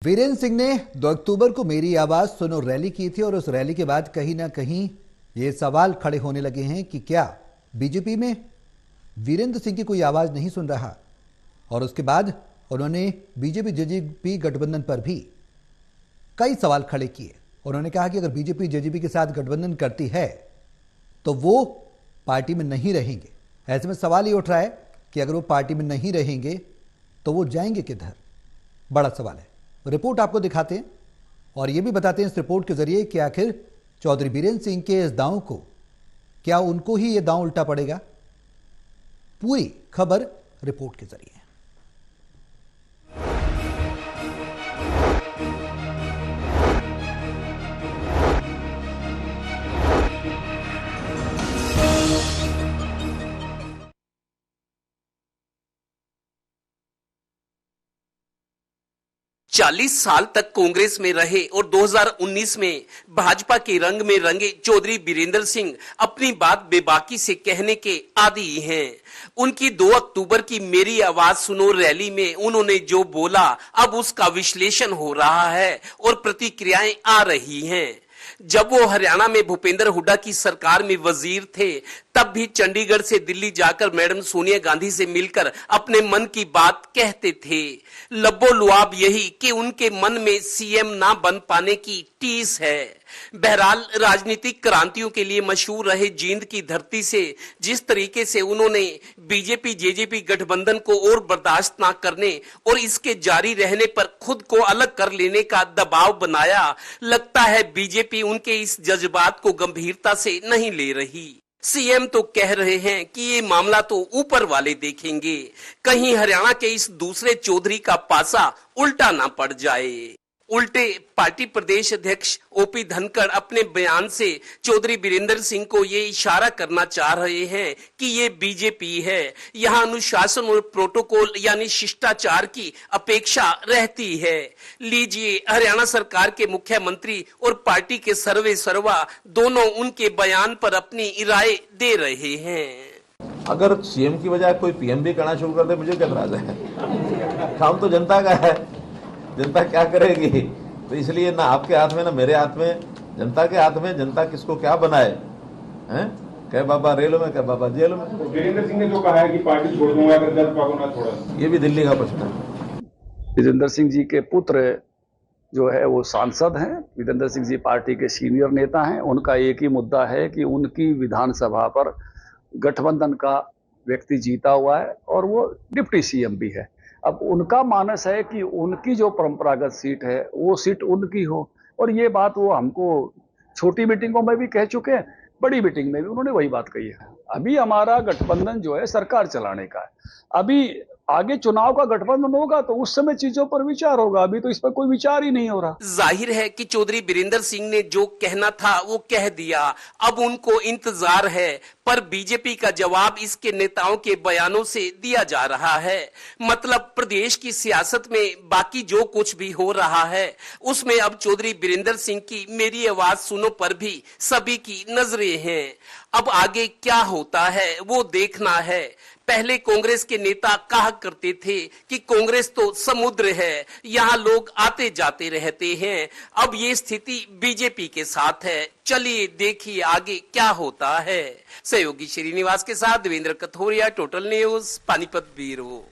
वीरेंद्र सिंह ने 2 अक्टूबर को मेरी आवाज सुनो रैली की थी और उस रैली के बाद कहीं ना कहीं ये सवाल खड़े होने लगे हैं कि क्या बीजेपी में वीरेंद्र सिंह की कोई आवाज नहीं सुन रहा। और उसके बाद उन्होंने बीजेपी जेजेपी गठबंधन पर भी कई सवाल खड़े किए। उन्होंने कहा कि अगर बीजेपी जेजेपी के साथ गठबंधन करती है तो वो पार्टी में नहीं रहेंगे। ऐसे में सवाल ये उठ रहा है कि अगर वो पार्टी में नहीं रहेंगे तो वो जाएंगे किधर। बड़ा सवाल है। रिपोर्ट आपको दिखाते हैं और यह भी बताते हैं इस रिपोर्ट के जरिए कि आखिर चौधरी बीरेंद्र सिंह के इस दांव को क्या उनको ही यह दांव उल्टा पड़ेगा। पूरी खबर रिपोर्ट के जरिए। 40 साल तक कांग्रेस में रहे और 2019 में भाजपा के रंग में रंगे चौधरी बीरेंद्र सिंह अपनी बात बेबाकी से कहने के आदी हैं। उनकी 2 अक्टूबर की मेरी आवाज सुनो रैली में उन्होंने जो बोला अब उसका विश्लेषण हो रहा है और प्रतिक्रियाएं आ रही हैं। जब वो हरियाणा में भूपेंद्र हुड्डा की सरकार में वजीर थे तब भी चंडीगढ़ से दिल्ली जाकर मैडम सोनिया गांधी से मिलकर अपने मन की बात कहते थे। लब्बो लुआब यही कि उनके मन में सीएम ना बन पाने की टीस है। बहरहाल राजनीतिक क्रांतियों के लिए मशहूर रहे जींद की धरती से जिस तरीके से उन्होंने बीजेपी जेजेपी गठबंधन को और बर्दाश्त ना करने और इसके जारी रहने पर खुद को अलग कर लेने का दबाव बनाया, लगता है बीजेपी उनके इस जज्बात को गंभीरता से नहीं ले रही। सीएम तो कह रहे हैं कि ये मामला तो ऊपर वाले देखेंगे, कहीं हरियाणा के इस दूसरे चौधरी का पासा उल्टा ना पड़ जाए। उल्टे पार्टी प्रदेश अध्यक्ष ओपी धनखड़ अपने बयान से चौधरी बीरेंद्र सिंह को ये इशारा करना चाह रहे हैं कि ये बीजेपी है, यहाँ अनुशासन और प्रोटोकॉल यानी शिष्टाचार की अपेक्षा रहती है। लीजिए, हरियाणा सरकार के मुख्यमंत्री और पार्टी के सर्वे सर्वा दोनों उनके बयान पर अपनी राय दे रहे हैं। अगर सीएम की बजाय कोई पीएम भी करना शुरू कर दे, मुझे क्या एतराज है। काम तो जनता का है, जनता क्या करेगी। तो इसलिए ना आपके हाथ में ना मेरे हाथ में, जनता के हाथ में। जनता किसको क्या बनाए हैं, कह बाबा रेलों में, कह बाबा जेलों में। वीरेंद्र सिंह ने जो कहा है कि पार्टी छोड़ दूंगा अगर जब पागो ना छोड़ा, ये भी दिल्ली का प्रश्न है। वीरेंद्र सिंह जी के पुत्र जो है वो सांसद हैं। वीरेंद्र सिंह जी पार्टी के सीनियर नेता हैं। उनका एक ही मुद्दा है कि उनकी विधानसभा पर गठबंधन का व्यक्ति जीता हुआ है और वो डिप्टी सीएम भी है। अब उनका मानस है कि उनकी जो परंपरागत सीट है वो सीट उनकी हो, और ये बात वो हमको छोटी मीटिंगों में भी कह चुके हैं, बड़ी मीटिंग में भी उन्होंने वही बात कही है। अभी हमारा गठबंधन जो है सरकार चलाने का है। अभी आगे चुनाव का गठबंधन होगा तो उस समय चीजों पर विचार होगा, अभी तो इस पर कोई विचार ही नहीं हो रहा। जाहिर है कि चौधरी बीरेंद्र सिंह ने जो कहना था वो कह दिया, अब उनको इंतजार है। पर बीजेपी का जवाब इसके नेताओं के बयानों से दिया जा रहा है। मतलब प्रदेश की सियासत में बाकी जो कुछ भी हो रहा है उसमें अब चौधरी बीरेंद्र सिंह की मेरी आवाज सुनो पर भी सभी की नजरें हैं। अब आगे क्या होता है वो देखना है। पहले कांग्रेस के नेता कहा करते थे कि कांग्रेस तो समुद्र है, यहाँ लोग आते जाते रहते हैं। अब ये स्थिति बीजेपी के साथ है। चलिए देखिए आगे क्या होता है। सहयोगी श्रीनिवास के साथ Devendra Kathoria, Total News, Panipat bureau.